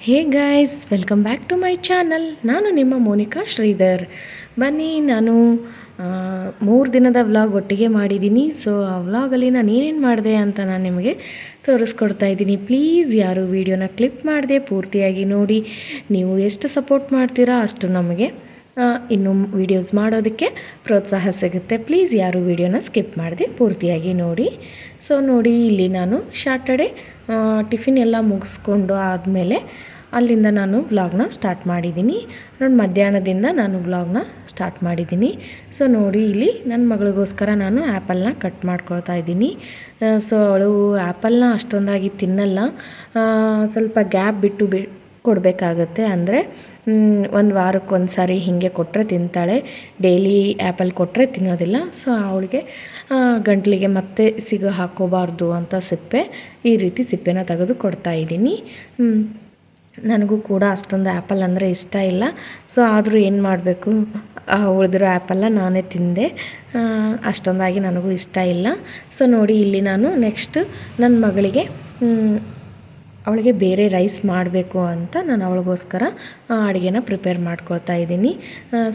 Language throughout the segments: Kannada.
Hey guys, welcome back to my channel. ನಾನು ನಿಮ್ಮ ಮೋನಿಕಾ ಶ್ರೀಧರ್. ಬನ್ನಿ, ನಾನು 3 ದಿನದ ವ್ಲಾಗ್ ಒಟ್ಟಿಗೆ ಮಾಡಿದ್ದೀನಿ. ಸೊ ಆ ವ್ಲಾಗಲ್ಲಿ ನಾನು ಏನೇನು ಮಾಡಿದೆ ಅಂತ ನಾನು ನಿಮಗೆ ತೋರಿಸ್ಕೊಡ್ತಾ ಇದ್ದೀನಿ. ಪ್ಲೀಸ್ ಯಾರು ವೀಡಿಯೋನ ಕ್ಲಿಪ್ ಮಾಡಿದೆ ಪೂರ್ತಿಯಾಗಿ ನೋಡಿ. ನೀವು ಎಷ್ಟು ಸಪೋರ್ಟ್ ಮಾಡ್ತೀರಾ ಅಷ್ಟು ನಮಗೆ ಇನ್ನು ವೀಡಿಯೋಸ್ ಮಾಡೋದಕ್ಕೆ ಪ್ರೋತ್ಸಾಹ ಸಿಗುತ್ತೆ. ಪ್ಲೀಸ್ ಯಾರು ವೀಡಿಯೋನ ಸ್ಕಿಪ್ ಮಾಡಿದೆ ಪೂರ್ತಿಯಾಗಿ ನೋಡಿ. ಸೊ ನೋಡಿ, ಇಲ್ಲಿ ನಾನು ಶಾರ್ಟರ್ಡೇ ಟಿಫಿನ್ ಎಲ್ಲ ಮುಗಿಸ್ಕೊಂಡು ಆದಮೇಲೆ ಅಲ್ಲಿಂದ ನಾನು ವ್ಲಾಗ್ನ ಸ್ಟಾರ್ಟ್ ಮಾಡಿದ್ದೀನಿ. ನೋಡಿ, ಮಧ್ಯಾಹ್ನದಿಂದ ನಾನು ವ್ಲಾಗ್ನ ಸ್ಟಾರ್ಟ್ ಮಾಡಿದ್ದೀನಿ. ಸೊ ನೋಡಿ, ಇಲ್ಲಿ ನನ್ನ ಮಗಳಿಗೋಸ್ಕರ ನಾನು ಆ್ಯಪಲ್ನ ಕಟ್ ಮಾಡ್ಕೊಳ್ತಾ ಇದ್ದೀನಿ. ಸೊ ಅವಳು ಆ್ಯಪಲ್ನ ಅಷ್ಟೊಂದಾಗಿ ತಿನ್ನಲ್ಲ, ಸ್ವಲ್ಪ ಗ್ಯಾಪ್ ಬಿಟ್ಟು ಕೊಡಬೇಕಾಗತ್ತೆ. ಅಂದರೆ ಒಂದು ವಾರಕ್ಕೆ ಒಂದು ಸಾರಿ ಹೀಗೆ ಕೊಟ್ಟರೆ ತಿಂತಾಳೆ. ಡೈಲಿ ಆ್ಯಪಲ್ ಕೊಟ್ಟರೆ ತಿನ್ನೋದಿಲ್ಲ. ಸೊ ಅವಳಿಗೆ ಗಂಟಲಿಗೆ ಮತ್ತೆ ಸಿಗೋ ಹಾಕೋಬಾರ್ದು ಅಂತ ಈ ರೀತಿ ಸಿಪ್ಪೆನ ತೆಗೆದು ಕೊಡ್ತಾಯಿದ್ದೀನಿ. ನನಗೂ ಕೂಡ ಅಷ್ಟೊಂದು ಆ್ಯಪಲ್ ಅಂದರೆ ಇಷ್ಟ ಇಲ್ಲ. ಸೊ ಆದರೂ ಏನು ಮಾಡಬೇಕು, ಉಳಿದಿರೋ ಆ್ಯಪಲ್ನ ನಾನೇ ತಿಂದೆ. ಅಷ್ಟೊಂದಾಗಿ ನನಗೂ ಇಷ್ಟ ಇಲ್ಲ. ಸೊ ನೋಡಿ, ಇಲ್ಲಿ ನಾನು ನೆಕ್ಸ್ಟ್ ನನ್ನ ಮಗಳಿಗೆ ಅವಳಿಗೆ ಬೇರೆ ರೈಸ್ ಮಾಡಬೇಕು ಅಂತ ನಾನು ಅವಳಿಗೋಸ್ಕರ ಅಡುಗೆನ ಪ್ರಿಪೇರ್ ಮಾಡ್ಕೊಳ್ತಾ ಇದ್ದೀನಿ.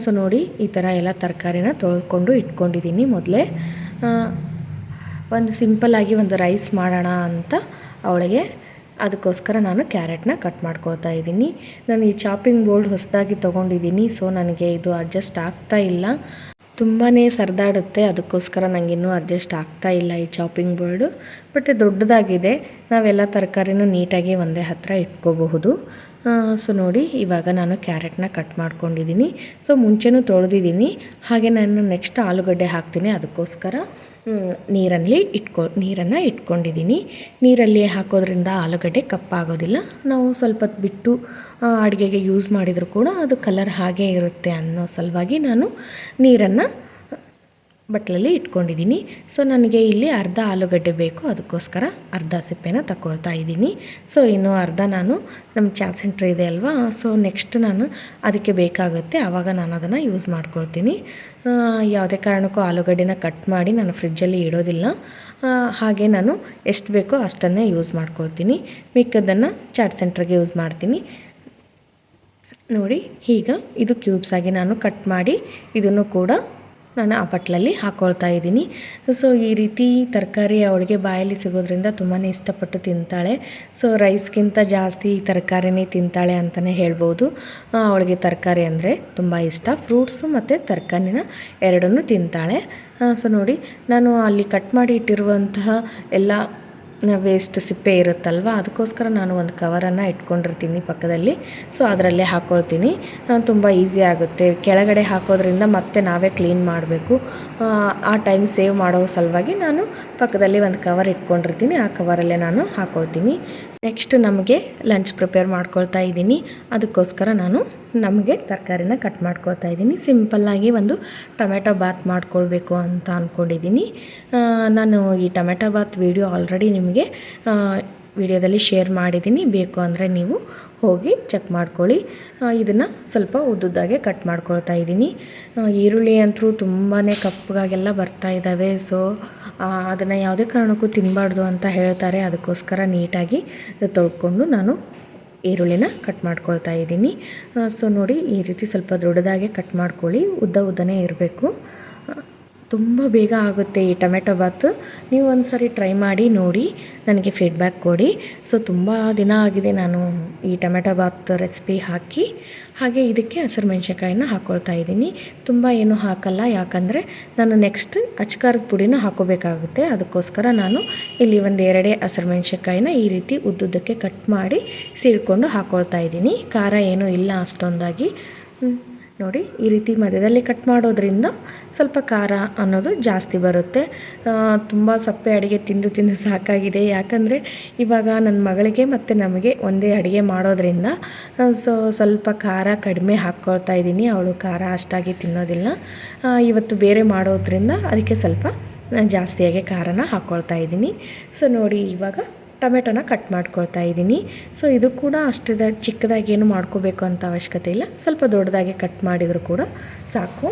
ಸೊ ನೋಡಿ, ಈ ಥರ ಎಲ್ಲ ತರಕಾರಿನ ತೊಳ್ಕೊಂಡು ಇಟ್ಕೊಂಡಿದ್ದೀನಿ. ಮೊದಲೇ ಒಂದು ಸಿಂಪಲ್ಲಾಗಿ ಒಂದು ರೈಸ್ ಮಾಡೋಣ ಅಂತ ಅವಳಿಗೆ ಅದಕ್ಕೋಸ್ಕರ ನಾನು ಕ್ಯಾರೆಟ್ನ ಕಟ್ ಮಾಡ್ಕೊಳ್ತಾ ಇದ್ದೀನಿ. ನಾನು ಈ ಚಾಪಿಂಗ್ ಬೋರ್ಡ್ ಹೊಸದಾಗಿ ತೊಗೊಂಡಿದ್ದೀನಿ. ಸೊ ನನಗೆ ಇದು ಅಡ್ಜಸ್ಟ್ ಆಗ್ತಾ ಇಲ್ಲ, ತುಂಬಾ ಸರಿದಾಡುತ್ತೆ. ಅದಕ್ಕೋಸ್ಕರ ನನಗಿನ್ನೂ ಅಡ್ಜಸ್ಟ್ ಆಗ್ತಾ ಇಲ್ಲ ಈ ಚಾಪಿಂಗ್ ಬೋರ್ಡು. ಬಟ್ ದೊಡ್ಡದಾಗಿದೆ, ನಾವೆಲ್ಲ ತರಕಾರಿನೂ ನೀಟಾಗಿ ಒಂದೇ ಹತ್ತಿರ ಇಟ್ಕೋಬಹುದು. ಸೊ ನೋಡಿ, ಇವಾಗ ನಾನು ಕ್ಯಾರೆಟ್ನ ಕಟ್ ಮಾಡ್ಕೊಂಡಿದ್ದೀನಿ. ಸೊ ಮುಂಚೆನೂ ತೊಳೆದಿದ್ದೀನಿ. ಹಾಗೆ ನಾನು ನೆಕ್ಸ್ಟ್ ಆಲೂಗಡ್ಡೆ ಹಾಕ್ತೀನಿ. ಅದಕ್ಕೋಸ್ಕರ ನೀರನ್ನು ಇಟ್ಕೊಂಡಿದ್ದೀನಿ. ನೀರಲ್ಲಿ ಹಾಕೋದ್ರಿಂದ ಆಲೂಗಡ್ಡೆ ಕಪ್ಪಾಗೋದಿಲ್ಲ. ನಾವು ಸ್ವಲ್ಪ ಬಿಟ್ಟು ಅಡುಗೆಗೆ ಯೂಸ್ ಮಾಡಿದರೂ ಕೂಡ ಅದು ಕಲರ್ ಹಾಗೇ ಇರುತ್ತೆ ಅನ್ನೋ ಸಲುವಾಗಿ ನಾನು ನೀರನ್ನು ಬಟ್ಲಲ್ಲಿ ಇಟ್ಕೊಂಡಿದ್ದೀನಿ. ಸೊ ನನಗೆ ಇಲ್ಲಿ ಅರ್ಧ ಆಲೂಗಡ್ಡೆ ಬೇಕು, ಅದಕ್ಕೋಸ್ಕರ ಅರ್ಧ ಸಿಪ್ಪೆನ ತಗೊಳ್ತಾ ಇದ್ದೀನಿ. ಸೊ ಇನ್ನು ಅರ್ಧ ನಾನು ನಮ್ಮ ಚಾ ಸೆಂಟ್ರ್ ಇದೆ ಅಲ್ವಾ, ಸೊ ನೆಕ್ಸ್ಟ್ ನಾನು ಅದಕ್ಕೆ ಬೇಕಾಗುತ್ತೆ, ಆವಾಗ ನಾನು ಅದನ್ನು ಯೂಸ್ ಮಾಡ್ಕೊಳ್ತೀನಿ. ಯಾವುದೇ ಕಾರಣಕ್ಕೂ ಆಲೂಗಡ್ಡೆನ ಕಟ್ ಮಾಡಿ ನಾನು ಫ್ರಿಜ್ಜಲ್ಲಿ ಇಡೋದಿಲ್ಲ. ಹಾಗೆ ನಾನು ಎಷ್ಟು ಬೇಕೋ ಅಷ್ಟನ್ನೇ ಯೂಸ್ ಮಾಡ್ಕೊಳ್ತೀನಿ. ಮಿಕ್ಕದನ್ನು ಚಾಟ್ ಸೆಂಟ್ರಿಗೆ ಯೂಸ್ ಮಾಡ್ತೀನಿ. ನೋಡಿ, ಈಗ ಇದು ಕ್ಯೂಬ್ಸಾಗಿ ನಾನು ಕಟ್ ಮಾಡಿ ಇದನ್ನು ಕೂಡ ನಾನು ಆ ಬಟ್ಲಲ್ಲಿ ಹಾಕ್ಕೊಳ್ತಾ ಇದ್ದೀನಿ. ಸೊ ಈ ರೀತಿ ತರಕಾರಿ ಅವಳಿಗೆ ಬಾಯಲ್ಲಿ ಸಿಗೋದ್ರಿಂದ ತುಂಬಾ ಇಷ್ಟಪಟ್ಟು ತಿಂತಾಳೆ. ಸೊ ರೈಸ್ಗಿಂತ ಜಾಸ್ತಿ ತರಕಾರಿನೇ ತಿಂತಾಳೆ ಅಂತಲೇ ಹೇಳ್ಬೋದು. ಅವಳಿಗೆ ತರಕಾರಿ ಅಂದರೆ ತುಂಬ ಇಷ್ಟ. ಫ್ರೂಟ್ಸು ಮತ್ತು ತರಕಾರಿನ ಎರಡನ್ನೂ ತಿಂತಾಳೆ. ಸೊ ನೋಡಿ, ನಾನು ಅಲ್ಲಿ ಕಟ್ ಮಾಡಿ ಇಟ್ಟಿರುವಂತಹ ಎಲ್ಲ ವೇಸ್ಟ್ ಸಿಪ್ಪೆ ಇರುತ್ತಲ್ವ, ಅದಕ್ಕೋಸ್ಕರ ನಾನು ಒಂದು ಕವರನ್ನು ಇಟ್ಕೊಂಡಿರ್ತೀನಿ ಪಕ್ಕದಲ್ಲಿ. ಸೊ ಅದರಲ್ಲೇ ಹಾಕ್ಕೊಳ್ತೀನಿ. ತುಂಬ ಈಸಿ ಆಗುತ್ತೆ. ಕೆಳಗಡೆ ಹಾಕೋದ್ರಿಂದ ಮತ್ತೆ ನಾವೇ ಕ್ಲೀನ್ ಮಾಡಬೇಕು. ಆ ಟೈಮ್ ಸೇವ್ ಮಾಡೋ ಸಲುವಾಗಿ ನಾನು ಪಕ್ಕದಲ್ಲಿ ಒಂದು ಕವರ್ ಇಟ್ಕೊಂಡಿರ್ತೀನಿ. ಆ ಕವರಲ್ಲೇ ನಾನು ಹಾಕ್ಕೊಳ್ತೀನಿ. ನೆಕ್ಸ್ಟ್ ನಮಗೆ ಲಂಚ್ ಪ್ರಿಪೇರ್ ಮಾಡ್ಕೊಳ್ತಾ ಇದ್ದೀನಿ. ಅದಕ್ಕೋಸ್ಕರ ನಾನು ನಮಗೆ ತರಕಾರಿನ ಕಟ್ ಮಾಡ್ಕೊಳ್ತಾ ಇದ್ದೀನಿ. ಸಿಂಪಲ್ಲಾಗಿ ಒಂದು ಟೊಮೆಟೊ ಬಾತ್ ಮಾಡ್ಕೊಳ್ಬೇಕು ಅಂತ ಅಂದ್ಕೊಂಡಿದ್ದೀನಿ. ನಾನು ಈ ಟೊಮೆಟೊ ಬಾತ್ ವಿಡಿಯೋ ಆಲ್ರೆಡಿ ನಿಮಗೆ ವಿಡಿಯೋದಲ್ಲಿ ಶೇರ್ ಮಾಡಿದ್ದೀನಿ. ಬೇಕು ಅಂದರೆ ನೀವು ಹೋಗಿ ಚೆಕ್ ಮಾಡ್ಕೊಳ್ಳಿ. ಇದನ್ನು ಸ್ವಲ್ಪ ಉದ್ದುದ್ದಾಗೆ ಕಟ್ ಮಾಡ್ಕೊಳ್ತಾ ಇದ್ದೀನಿ. ಈರುಳ್ಳಿ ಅಂತೂ ತುಂಬಾ ಕಪ್ಪಗಾಗೆಲ್ಲ ಬರ್ತಾ ಇದ್ದಾವೆ. ಸೊ ಅದನ್ನು ಯಾವುದೇ ಕಾರಣಕ್ಕೂ ತಿನ್ನಬಾರ್ದು ಅಂತ ಹೇಳ್ತಾರೆ. ಅದಕ್ಕೋಸ್ಕರ ನೀಟಾಗಿ ತೊಳ್ಕೊಂಡು ನಾನು ಈರುಳ್ಳಿನ ಕಟ್ ಮಾಡ್ಕೊಳ್ತಾ ಇದ್ದೀನಿ. ಸೊ ನೋಡಿ, ಈ ರೀತಿ ಸ್ವಲ್ಪ ದೊಡ್ಡದಾಗೆ ಕಟ್ ಮಾಡ್ಕೊಳ್ಳಿ. ಉದ್ದನೇ ಇರಬೇಕು. ತುಂಬ ಬೇಗ ಆಗುತ್ತೆ ಈ ಟೊಮೆಟೊ ಬಾತ್. ನೀವು ಒಂದು ಸಾರಿ ಟ್ರೈ ಮಾಡಿ ನೋಡಿ, ನನಗೆ ಫೀಡ್ಬ್ಯಾಕ್ ಕೊಡಿ. ಸೊ ತುಂಬ ದಿನ ಆಗಿದೆ ನಾನು ಈ ಟೊಮೆಟೊ ಬಾತ್ ರೆಸಿಪಿ ಹಾಕಿ. ಹಾಗೆ ಇದಕ್ಕೆ ಹಸಿರು ಮೆಣಸಿನ್ಕಾಯಿನ ಹಾಕ್ಕೊಳ್ತಾ ಇದ್ದೀನಿ. ತುಂಬ ಏನೂ ಹಾಕಲ್ಲ, ಯಾಕಂದರೆ ನಾನು ನೆಕ್ಸ್ಟ್ ಅಚ್ಕಾರದ ಪುಡಿನ ಹಾಕೋಬೇಕಾಗುತ್ತೆ. ಅದಕ್ಕೋಸ್ಕರ ನಾನು ಇಲ್ಲಿ ಒಂದು 2 ಹಸಿರು ಮೆಣಸಿನ್ಕಾಯಿನ ಈ ರೀತಿ ಉದ್ದುದ್ದಕ್ಕೆ ಕಟ್ ಮಾಡಿ ಸೀಳ್ಕೊಂಡು ಹಾಕ್ಕೊಳ್ತಾ ಇದ್ದೀನಿ. ಖಾರ ಏನೂ ಇಲ್ಲ ಅಷ್ಟೊಂದಾಗಿ. ನೋಡಿ, ಈ ರೀತಿ ಮಧ್ಯದಲ್ಲಿ ಕಟ್ ಮಾಡೋದ್ರಿಂದ ಸ್ವಲ್ಪ ಖಾರ ಅನ್ನೋದು ಜಾಸ್ತಿ ಬರುತ್ತೆ. ತುಂಬ ಸಪ್ಪೆ ಅಡುಗೆ ತಿಂದು ಸಾಕಾಗಿದೆ. ಯಾಕಂದರೆ ಇವಾಗ ನನ್ನ ಮಗಳಿಗೆ ಮತ್ತು ನಮಗೆ ಒಂದೇ ಅಡುಗೆ ಮಾಡೋದ್ರಿಂದ ಸೊ ಸ್ವಲ್ಪ ಖಾರ ಕಡಿಮೆ ಹಾಕ್ಕೊಳ್ತಾ ಇದ್ದೀನಿ. ಅವಳು ಖಾರ ಅಷ್ಟಾಗಿ ತಿನ್ನೋದಿಲ್ಲ. ಇವತ್ತು ಬೇರೆ ಮಾಡೋದ್ರಿಂದ ಅದಕ್ಕೆ ಸ್ವಲ್ಪ ಜಾಸ್ತಿಯಾಗಿ ಖಾರನ ಹಾಕ್ಕೊಳ್ತಾ ಇದ್ದೀನಿ. ಸೊ ನೋಡಿ, ಇವಾಗ ಟೊಮೆಟೊನ ಕಟ್ ಮಾಡ್ಕೊಳ್ತಾ ಇದ್ದೀನಿ. ಸೊ ಇದು ಕೂಡ ಅಷ್ಟು ಚಿಕ್ಕದಾಗಿ ಏನು ಮಾಡ್ಕೋಬೇಕು ಅಂತ ಅವಶ್ಯಕತೆ ಇಲ್ಲ. ಸ್ವಲ್ಪ ದೊಡ್ಡದಾಗಿ ಕಟ್ ಮಾಡಿದರೂ ಕೂಡ ಸಾಕು.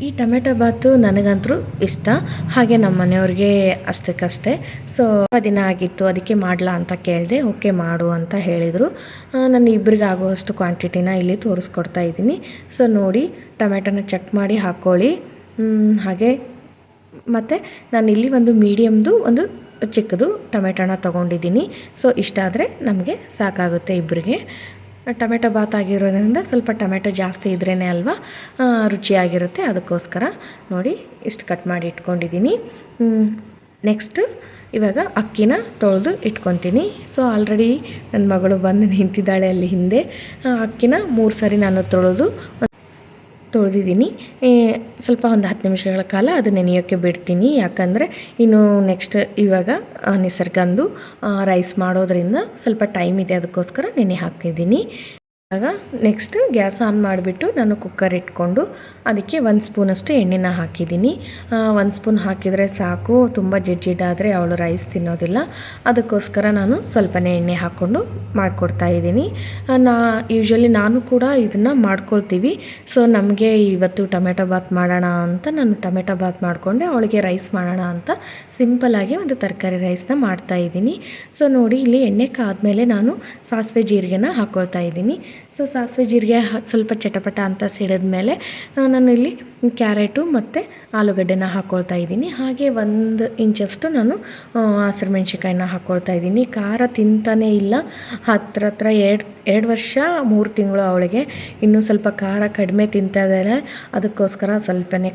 ಈ ಟೊಮೆಟೊ ಬಾತು ನನಗಂತೂ ಇಷ್ಟ, ಹಾಗೆ ನಮ್ಮ ಮನೆಯವ್ರಿಗೆ ಅಷ್ಟಕ್ಕಷ್ಟೇ. ಸೊ ದಿನ ಆಗಿತ್ತು, ಅದಕ್ಕೆ ಮಾಡಲಾ ಅಂತ ಕೇಳಿದೆ. ಓಕೆ ಮಾಡು ಅಂತ ಹೇಳಿದರು. ನಾನು ಇಬ್ಬರಿಗೆ ಆಗುವಷ್ಟು ಕ್ವಾಂಟಿಟಿನ ಇಲ್ಲಿ ತೋರಿಸ್ಕೊಡ್ತಾ ಇದ್ದೀನಿ. ಸೊ ನೋಡಿ, ಟೊಮೆಟೊನ ಚೆಕ್ ಮಾಡಿ ಹಾಕ್ಕೊಳ್ಳಿ. ಹಾಗೆ ಮತ್ತು ನಾನು ಇಲ್ಲಿ ಒಂದು ಮೀಡಿಯಮ್ದು ಒಂದು ಚಿಕ್ಕದು ಟೊಮೆಟೊನ ತೊಗೊಂಡಿದ್ದೀನಿ. ಸೊ ಇಷ್ಟ ಆದರೆ ನಮಗೆ ಸಾಕಾಗುತ್ತೆ ಇಬ್ಬರಿಗೆ. ಟೊಮೆಟೊ ಬಾತ್ ಆಗಿರೋದ್ರಿಂದ ಸ್ವಲ್ಪ ಟೊಮೆಟೊ ಜಾಸ್ತಿ ಇದ್ರೇ ಅಲ್ವಾ ರುಚಿಯಾಗಿರುತ್ತೆ. ಅದಕ್ಕೋಸ್ಕರ ನೋಡಿ ಇಷ್ಟು ಕಟ್ ಮಾಡಿ ಇಟ್ಕೊಂಡಿದ್ದೀನಿ. ನೆಕ್ಸ್ಟು ಇವಾಗ ಅಕ್ಕಿನ ತೊಳೆದು ಇಟ್ಕೊತೀನಿ. ಸೊ ಆಲ್ರೆಡಿ ನನ್ನ ಮಗಳು ಬಂದು ನಿಂತಿದ್ದಾಳೆ ಅಲ್ಲಿ ಹಿಂದೆ. ಅಕ್ಕಿನ 3 ಸರಿ ನಾನು ತೊಳೆದಿದ್ದೀನಿ. ಸ್ವಲ್ಪ ಒಂದು 10 ನಿಮಿಷಗಳ ಕಾಲ ಅದು ನೆನೆಯೋಕ್ಕೆ ಬಿಡ್ತೀನಿ. ಯಾಕಂದರೆ ಇನ್ನು ನೆಕ್ಸ್ಟ್ ಇವಾಗ ನಿಸರ್ಗಂದು ರೈಸ್ ಮಾಡೋದ್ರಿಂದ ಸ್ವಲ್ಪ ಟೈಮ್ ಇದೆ, ಅದಕ್ಕೋಸ್ಕರ ನೆನೆ ಹಾಕಿದ್ದೀನಿ. ಇವಾಗ ನೆಕ್ಸ್ಟ್ ಗ್ಯಾಸ್ ಆನ್ ಮಾಡಿಬಿಟ್ಟು ನಾನು ಕುಕ್ಕರ್ ಇಟ್ಕೊಂಡು ಅದಕ್ಕೆ 1 ಸ್ಪೂನಷ್ಟು ಎಣ್ಣೆನ ಹಾಕಿದ್ದೀನಿ. 1 ಸ್ಪೂನ್ ಹಾಕಿದರೆ ಸಾಕು, ತುಂಬ ಜಿಡ್ಜಿಡ್ಡಾದರೆ ಅವಳು ರೈಸ್ ತಿನ್ನೋದಿಲ್ಲ. ಅದಕ್ಕೋಸ್ಕರ ನಾನು ಸ್ವಲ್ಪನೇ ಎಣ್ಣೆ ಹಾಕ್ಕೊಂಡು ಮಾಡಿಕೊಡ್ತಾ ಇದ್ದೀನಿ. ಯೂಶ್ವಲಿ ನಾನು ಕೂಡ ಇದನ್ನು ಮಾಡ್ಕೊಳ್ತೀವಿ. ಸೊ ನಮಗೆ ಇವತ್ತು ಟೊಮೆಟೊ ಬಾತ್ ಮಾಡೋಣ ಅಂತ ನಾನು ಟೊಮೆಟೊ ಬಾತ್ ಮಾಡಿಕೊಂಡೆ, ಅವಳಿಗೆ ರೈಸ್ ಮಾಡೋಣ ಅಂತ ಸಿಂಪಲ್ಲಾಗಿ ಒಂದು ತರಕಾರಿ ರೈಸ್ನ ಮಾಡ್ತಾಯಿದ್ದೀನಿ. ಸೊ ನೋಡಿ, ಇಲ್ಲಿ ಎಣ್ಣೆ ಕಾದ್ಮೇಲೆ ನಾನು ಸಾಸಿವೆ ಜೀರಿಗೆನ ಹಾಕ್ಕೊಳ್ತಾ ಇದ್ದೀನಿ. ಸೊ ಸಾಸಿವೆ ಜೀರಿಗೆ ಸ್ವಲ್ಪ ಚಟಪಟ ಅಂತ ಸಿಡಿದ್ಮೇಲೆ ನಾನು ಇಲ್ಲಿ ಕ್ಯಾರೆಟು ಮತ್ತು ಆಲೂಗಡ್ಡೆನ ಹಾಕ್ಕೊಳ್ತಾ ಇದ್ದೀನಿ. ಹಾಗೆ 1 ಇಂಚಷ್ಟು ನಾನು ಹಸಿರು ಮೆಣಸಿನ್ಕಾಯಿನ ಹಾಕ್ಕೊಳ್ತಾ ಇದ್ದೀನಿ. ಖಾರ ತಿಂತಾನೇ ಇಲ್ಲ, ಹತ್ರ 2 ವರ್ಷ 3 ತಿಂಗಳು ಅವಳಿಗೆ. ಇನ್ನೂ ಸ್ವಲ್ಪ ಖಾರ ಕಡಿಮೆ ತಿಂತಾ ಇದ್ದಾರೆ, ಅದಕ್ಕೋಸ್ಕರ ಸ್ವಲ್ಪನೇ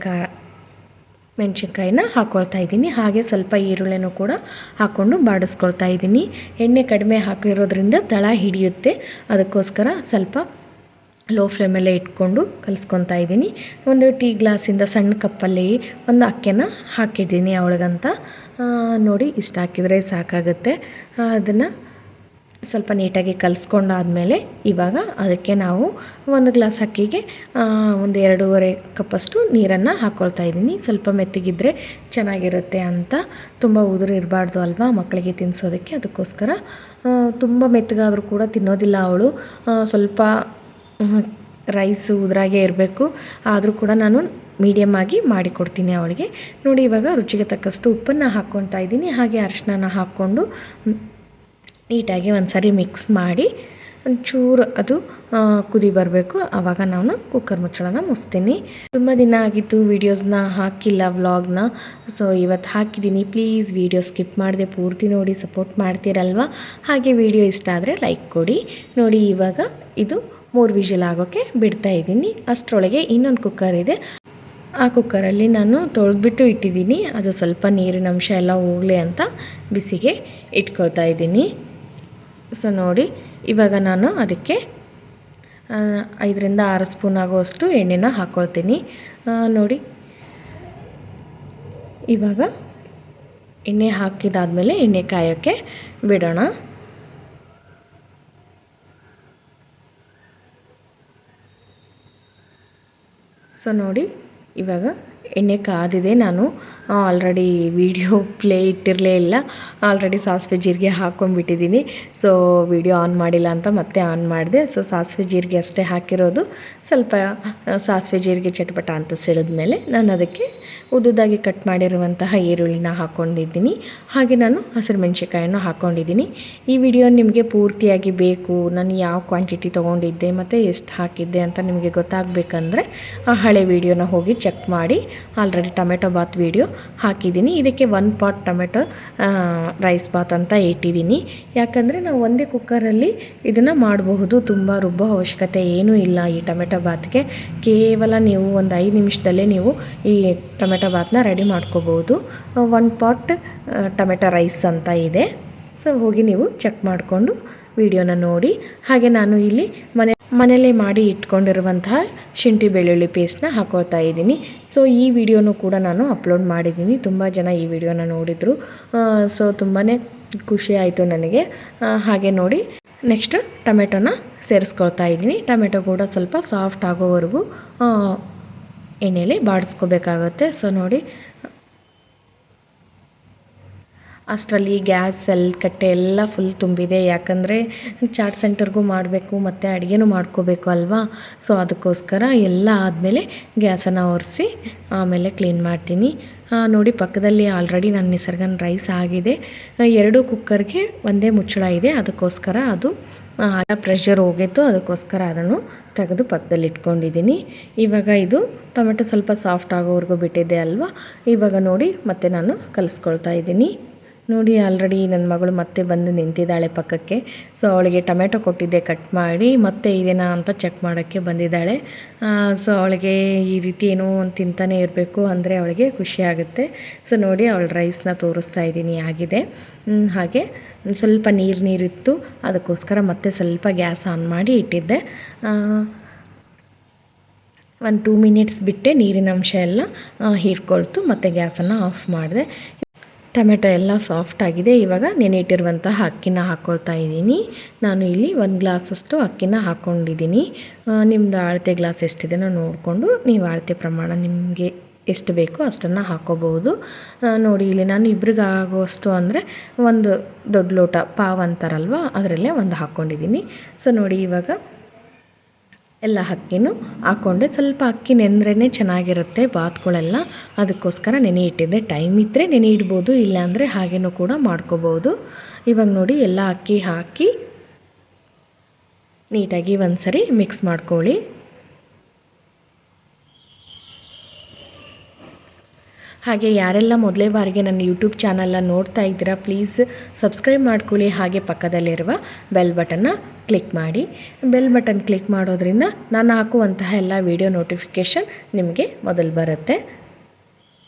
ಮೆಣಸಿನ್ಕಾಯಿನ ಹಾಕ್ಕೊಳ್ತಾ ಇದ್ದೀನಿ. ಹಾಗೆ ಸ್ವಲ್ಪ ಈರುಳ್ಳಿನೂ ಕೂಡ ಹಾಕ್ಕೊಂಡು ಬಾಡಿಸ್ಕೊಳ್ತಾ ಇದ್ದೀನಿ. ಎಣ್ಣೆ ಕಡಿಮೆ ಹಾಕಿರೋದ್ರಿಂದ ತಳ ಹಿಡಿಯುತ್ತೆ, ಅದಕ್ಕೋಸ್ಕರ ಸ್ವಲ್ಪ ಲೋ ಫ್ಲೇಮಲ್ಲೇ ಇಟ್ಕೊಂಡು ಕಲಿಸ್ಕೊತಾ ಇದ್ದೀನಿ. ಒಂದು ಟೀ ಗ್ಲಾಸಿಂದ ಸಣ್ಣ ಕಪ್ಪಲ್ಲಿ ಒಂದು ಅಕ್ಕಿನ ಹಾಕಿದ್ದೀನಿ ಅವಳಿಗಂತ. ನೋಡಿ, ಇಷ್ಟು ಹಾಕಿದರೆ ಸಾಕಾಗುತ್ತೆ. ಅದನ್ನು ಸ್ವಲ್ಪ ನೀಟಾಗಿ ಕಲಿಸ್ಕೊಂಡಾದಮೇಲೆ ಇವಾಗ ಅದಕ್ಕೆ ನಾವು 1 ಗ್ಲಾಸ್ ಅಕ್ಕಿಗೆ 1-2.5 ಕಪ್ಪಷ್ಟು ನೀರನ್ನು ಹಾಕ್ಕೊಳ್ತಾ ಇದ್ದೀನಿ. ಸ್ವಲ್ಪ ಮೆತ್ತಗಿದ್ರೆ ಚೆನ್ನಾಗಿರುತ್ತೆ ಅಂತ, ತುಂಬ ಉದುರು ಇರಬಾರ್ದು ಅಲ್ವಾ ಮಕ್ಕಳಿಗೆ ತಿನ್ನಿಸೋದಕ್ಕೆ. ಅದಕ್ಕೋಸ್ಕರ ತುಂಬ ಮೆತ್ತಗಾದರೂ ಕೂಡ ತಿನ್ನೋದಿಲ್ಲ ಅವಳು. ಸ್ವಲ್ಪ ರೈಸ್ ಉದುರಾಗೆ ಇರಬೇಕು, ಆದರೂ ಕೂಡ ನಾನು ಮೀಡಿಯಮ್ ಆಗಿ ಮಾಡಿಕೊಡ್ತೀನಿ ಅವಳಿಗೆ. ನೋಡಿ, ಇವಾಗ ರುಚಿಗೆ ತಕ್ಕಷ್ಟು ಉಪ್ಪನ್ನು ಹಾಕ್ಕೊಳ್ತಾ ಇದ್ದೀನಿ. ಹಾಗೆ ಅರಿಶಿನ ಹಾಕ್ಕೊಂಡು ನೀಟಾಗಿ ಒಂದು ಸಾರಿ ಮಿಕ್ಸ್ ಮಾಡಿ ಒಂಚೂರು ಅದು ಕುದಿ ಬರಬೇಕು. ಆವಾಗ ನಾನು ಕುಕ್ಕರ್ ಮುಚ್ಚಳನ ಮುಚ್ತೀನಿ. ತುಂಬ ದಿನ ಆಗಿತ್ತು ವೀಡಿಯೋಸ್ನ ಹಾಕಿಲ್ಲ, ವ್ಲಾಗ್ನ. ಸೊ ಇವತ್ತು ಹಾಕಿದ್ದೀನಿ. ಪ್ಲೀಸ್ ವಿಡಿಯೋ ಸ್ಕಿಪ್ ಮಾಡದೆ ಪೂರ್ತಿ ನೋಡಿ, ಸಪೋರ್ಟ್ ಮಾಡ್ತೀರಲ್ವ. ಹಾಗೆ ವಿಡಿಯೋ ಇಷ್ಟ ಆದರೆ ಲೈಕ್ ಕೊಡಿ. ನೋಡಿ, ಇವಾಗ ಇದು 3 ವಿಷಲ್ ಆಗೋಕ್ಕೆ ಬಿಡ್ತಾ ಇದ್ದೀನಿ. ಅಷ್ಟರೊಳಗೆ ಇನ್ನೊಂದು ಕುಕ್ಕರ್ ಇದೆ. ಆ ಕುಕ್ಕರಲ್ಲಿ ನಾನು ತೊಳೆದ್ಬಿಟ್ಟು ಇಟ್ಟಿದ್ದೀನಿ. ಅದು ಸ್ವಲ್ಪ ನೀರಿನ ಅಂಶ ಎಲ್ಲ ಹೋಗಲಿ ಅಂತ ಬಿಸಿಗೆ ಇಟ್ಕೊಳ್ತಾ ಇದ್ದೀನಿ. ಸೊ ನೋಡಿ, ಇವಾಗ ನಾನು ಅದಕ್ಕೆ 5-6 ಸ್ಪೂನ್ ಆಗುವಷ್ಟು ಎಣ್ಣೆನ ಹಾಕ್ಕೊಳ್ತೀನಿ. ನೋಡಿ, ಇವಾಗ ಎಣ್ಣೆ ಹಾಕಿದಾದಮೇಲೆ ಎಣ್ಣೆ ಕಾಯೋಕ್ಕೆ ಬಿಡೋಣ. ಸೊ ನೋಡಿ, ಇವಾಗ ಎಣ್ಣೆ ಕಾದಿದೆ. ನಾನು ಆಲ್ರೆಡಿ ವಿಡಿಯೋ ಪ್ಲೇ ಇಟ್ಟಿರಲೇ ಇಲ್ಲ, ಆಲ್ರೆಡಿ ಸಾಸಿವೆ ಜೀರಿಗೆ ಹಾಕ್ಕೊಂಡ್ಬಿಟ್ಟಿದ್ದೀನಿ. ಸೊ ವಿಡಿಯೋ ಆನ್ ಮಾಡಿಲ್ಲ ಅಂತ ಮತ್ತೆ ಆನ್ ಮಾಡಿದೆ. ಸೊ ಸಾಸಿವೆ ಜೀರಿಗೆ ಅಷ್ಟೇ ಹಾಕಿರೋದು. ಸ್ವಲ್ಪ ಸಾಸಿವೆ ಜೀರಿಗೆ ಚಟಪಟ ಅಂತ ಸಿಡಿದ ಮೇಲೆ ನಾನು ಅದಕ್ಕೆ ಉದ್ದುದಾಗಿ ಕಟ್ ಮಾಡಿರುವಂತಹ ಈರುಳ್ಳಿನ ಹಾಕ್ಕೊಂಡಿದ್ದೀನಿ. ಹಾಗೆ ನಾನು ಹಸಿರು ಮೆಣಸಿನ್ಕಾಯನ್ನು ಹಾಕ್ಕೊಂಡಿದ್ದೀನಿ. ಈ ವಿಡಿಯೋ ನಿಮಗೆ ಪೂರ್ತಿಯಾಗಿ ಬೇಕು, ನಾನು ಯಾವ ಕ್ವಾಂಟಿಟಿ ತೊಗೊಂಡಿದ್ದೆ ಮತ್ತು ಎಷ್ಟು ಹಾಕಿದ್ದೆ ಅಂತ ನಿಮಗೆ ಗೊತ್ತಾಗಬೇಕಂದ್ರೆ ಆ ಹಳೆ ವಿಡಿಯೋನ ಹೋಗಿ ಚೆಕ್ ಮಾಡಿ. ಆಲ್ರೆಡಿ ಟೊಮೆಟೊ ಬಾತ್ ವಿಡಿಯೋ ಹಾಕಿದ್ದೀನಿ. ಇದಕ್ಕೆ 1 ಪಾಟ್ ಟೊಮೆಟೊ ರೈಸ್ ಬಾತ್ ಅಂತ ಇಟ್ಟಿದ್ದೀನಿ. ಯಾಕಂದರೆ ನಾವು ಒಂದೇ ಕುಕ್ಕರಲ್ಲಿ ಇದನ್ನು ಮಾಡಬಹುದು, ತುಂಬ ರುಬ್ಬೋ ಅವಶ್ಯಕತೆ ಏನೂ ಇಲ್ಲ ಈ ಟೊಮೆಟೊ ಬಾತ್ಗೆ. ಕೇವಲ ನೀವು ಒಂದು 5 ನಿಮಿಷದಲ್ಲೇ ನೀವು ಈ ಟೊಮೆಟೊ ಬಾತ್ನ ರೆಡಿ ಮಾಡ್ಕೋಬೋದು. 1 ಪಾಟ್ ಟೊಮೆಟೊ ರೈಸ್ ಅಂತ ಇದೆ. ಸೊ ಹೋಗಿ ನೀವು ಚೆಕ್ ಮಾಡಿಕೊಂಡು ವಿಡಿಯೋನ ನೋಡಿ. ಹಾಗೆ ನಾನು ಇಲ್ಲಿ ಮನೆಯಲ್ಲೇ ಮಾಡಿ ಇಟ್ಕೊಂಡಿರುವಂತಹ ಶುಂಠಿ ಬೆಳ್ಳುಳ್ಳಿ ಪೇಸ್ಟ್ನ ಹಾಕ್ಕೊಳ್ತಾ ಇದ್ದೀನಿ. ಸೊ ಈ ವಿಡಿಯೋನೂ ಕೂಡ ನಾನು ಅಪ್ಲೋಡ್ ಮಾಡಿದ್ದೀನಿ. ತುಂಬ ಜನ ಈ ವಿಡಿಯೋನ ನೋಡಿದರು. ಸೊ ತುಂಬಾ ಖುಷಿ ಆಯಿತು ನನಗೆ. ಹಾಗೆ ನೋಡಿ, ನೆಕ್ಸ್ಟ್ ಟೊಮೆಟೊನ ಸೇರಿಸ್ಕೊಳ್ತಾ ಇದ್ದೀನಿ. ಟೊಮೆಟೊ ಕೂಡ ಸ್ವಲ್ಪ ಸಾಫ್ಟ್ ಆಗೋವರೆಗೂ ಎಣ್ಣೆಯಲ್ಲಿ ಬಾಡಿಸ್ಕೋಬೇಕಾಗುತ್ತೆ. ಸೊ ನೋಡಿ, ಅಷ್ಟರಲ್ಲಿ ಗ್ಯಾಸಲ್ಲಿ ಕಟ್ಟೆ ಎಲ್ಲ ಫುಲ್ ತುಂಬಿದೆ. ಯಾಕಂದರೆ ಚಾಟ್ ಸೆಂಟರ್ಗೂ ಮಾಡಬೇಕು ಮತ್ತು ಅಡುಗೆನೂ ಮಾಡ್ಕೋಬೇಕು ಅಲ್ವಾ. ಸೊ ಅದಕ್ಕೋಸ್ಕರ ಎಲ್ಲ ಆದಮೇಲೆ ಗ್ಯಾಸನ್ನು ಒರೆಸಿ ಆಮೇಲೆ ಕ್ಲೀನ್ ಮಾಡ್ತೀನಿ. ನೋಡಿ ಪಕ್ಕದಲ್ಲಿ ಆಲ್ರೆಡಿ ನನ್ನ ನಿಸರ್ಗನ ರೈಸ್ ಆಗಿದೆ. 2 ಕುಕ್ಕರ್ಗೆ ಒಂದೇ ಮುಚ್ಚಳ ಇದೆ, ಅದಕ್ಕೋಸ್ಕರ ಅದು ಪ್ರೆಷರ್ ಹೋಗಿತ್ತು, ಅದಕ್ಕೋಸ್ಕರ ಅದನ್ನು ತೆಗೆದು ಪಕ್ಕದಲ್ಲಿ ಇಟ್ಕೊಂಡಿದ್ದೀನಿ. ಇವಾಗ ಇದು ಟೊಮೆಟೊ ಸ್ವಲ್ಪ ಸಾಫ್ಟ್ ಆಗೋವರೆಗೂ ಬಿಟ್ಟಿದ್ದೆ ಅಲ್ವಾ. ಇವಾಗ ನೋಡಿ ಮತ್ತೆ ನಾನು ಕಲಿಸ್ಕೊಳ್ತಾ ಇದ್ದೀನಿ. ನೋಡಿ ಆಲ್ರೆಡಿ ನನ್ನ ಮಗಳು ಮತ್ತೆ ಬಂದು ನಿಂತಿದ್ದಾಳೆ ಪಕ್ಕಕ್ಕೆ. ಸೊ ಅವಳಿಗೆ ಟೊಮೆಟೊ ಕೊಟ್ಟಿದ್ದೆ ಕಟ್ ಮಾಡಿ, ಮತ್ತೆ ಇದೇನಾ ಅಂತ ಚೆಕ್ ಮಾಡೋಕ್ಕೆ ಬಂದಿದ್ದಾಳೆ. ಸೊ ಅವಳಿಗೆ ಈ ರೀತಿ ಏನೋ ಒಂದು ತಿಂತಾನೆ ಇರಬೇಕು ಅಂದರೆ ಅವಳಿಗೆ ಖುಷಿ ಆಗುತ್ತೆ. ಸೊ ನೋಡಿ ಅವಳ ರೈಸ್ನ ತೋರಿಸ್ತಾ ಇದ್ದೀನಿ ಆಗಿದೆ. ಹಾಗೆ ಸ್ವಲ್ಪ ನೀರಿತ್ತು, ಅದಕ್ಕೋಸ್ಕರ ಮತ್ತೆ ಸ್ವಲ್ಪ ಗ್ಯಾಸ್ ಆನ್ ಮಾಡಿ ಇಟ್ಟಿದ್ದೆ. ಒಂದು 2 ಮಿನಿಟ್ಸ್ ಬಿಟ್ಟೆ ನೀರಿನ ಅಂಶ ಎಲ್ಲ ಹೀರ್ಕೊಳ್ತು, ಮತ್ತು ಗ್ಯಾಸನ್ನು ಆಫ್ ಮಾಡಿದೆ. ಟೊಮೆಟೊ ಎಲ್ಲ ಸಾಫ್ಟ್ ಆಗಿದೆ. ಇವಾಗ ನೆನೆಯಿಟ್ಟಿರುವಂತಹ ಅಕ್ಕಿನ ಹಾಕ್ಕೊಳ್ತಾ ಇದ್ದೀನಿ. ನಾನು ಇಲ್ಲಿ 1 ಗ್ಲಾಸಷ್ಟು ಅಕ್ಕಿನ ಹಾಕ್ಕೊಂಡಿದ್ದೀನಿ. ನಿಮ್ಮದು ಅಳತೆ ಗ್ಲಾಸ್ ಎಷ್ಟಿದೆನೋ ನೋಡಿಕೊಂಡು ನೀವು ಅಳತೆ ಪ್ರಮಾಣ ನಿಮಗೆ ಎಷ್ಟು ಬೇಕೋ ಅಷ್ಟನ್ನು ಹಾಕ್ಕೋಬೋದು. ನೋಡಿ ಇಲ್ಲಿ ನಾನು ಇಬ್ರಿಗೆ ಆಗೋಷ್ಟು ಅಂದರೆ ಒಂದು ದೊಡ್ಡ ಲೋಟ ಪಾವ್ ಅಂತಾರಲ್ವ ಅದರಲ್ಲೇ ಒಂದು ಹಾಕ್ಕೊಂಡಿದ್ದೀನಿ. ಸೊ ನೋಡಿ ಇವಾಗ ಎಲ್ಲ ಅಕ್ಕಿನೂ ಹಾಕ್ಕೊಂಡೆ. ಸ್ವಲ್ಪ ಅಕ್ಕಿ ನೆಂದ್ರೇ ಚೆನ್ನಾಗಿರುತ್ತೆ ಬಾತ್ಗಳೆಲ್ಲ, ಅದಕ್ಕೋಸ್ಕರ ನೆನೆ ಇಟ್ಟಿದ್ದೆ. ಟೈಮ್ ಇದ್ದರೆ ನೆನೆ ಇಡ್ಬೋದು, ಇಲ್ಲಾಂದರೆ ಹಾಗೇನೂ ಕೂಡ ಮಾಡ್ಕೋಬೋದು. ಇವಾಗ ನೋಡಿ ಎಲ್ಲ ಅಕ್ಕಿ ಹಾಕಿ ನೀಟಾಗಿ ಒಂದು ಸರಿ ಮಿಕ್ಸ್ ಮಾಡ್ಕೊಳ್ಳಿ. ಹಾಗೆ ಯಾರೆಲ್ಲ ಮೊದಲೇ ಬಾರಿಗೆ ನನ್ನ ಯೂಟ್ಯೂಬ್ ಚಾನಲ್ನ ನೋಡ್ತಾ ಇದ್ದೀರಾ ಪ್ಲೀಸ್ ಸಬ್ಸ್ಕ್ರೈಬ್ ಮಾಡ್ಕೊಳ್ಳಿ. ಹಾಗೆ ಪಕ್ಕದಲ್ಲಿರುವ ಬೆಲ್ ಬಟನ್ನ ಕ್ಲಿಕ್ ಮಾಡಿ. ಬೆಲ್ ಬಟನ್ ಕ್ಲಿಕ್ ಮಾಡೋದ್ರಿಂದ ನಾನು ಹಾಕುವಂತಹ ಎಲ್ಲ ವಿಡಿಯೋ ನೋಟಿಫಿಕೇಷನ್ ನಿಮಗೆ ಮೊದಲು ಬರುತ್ತೆ.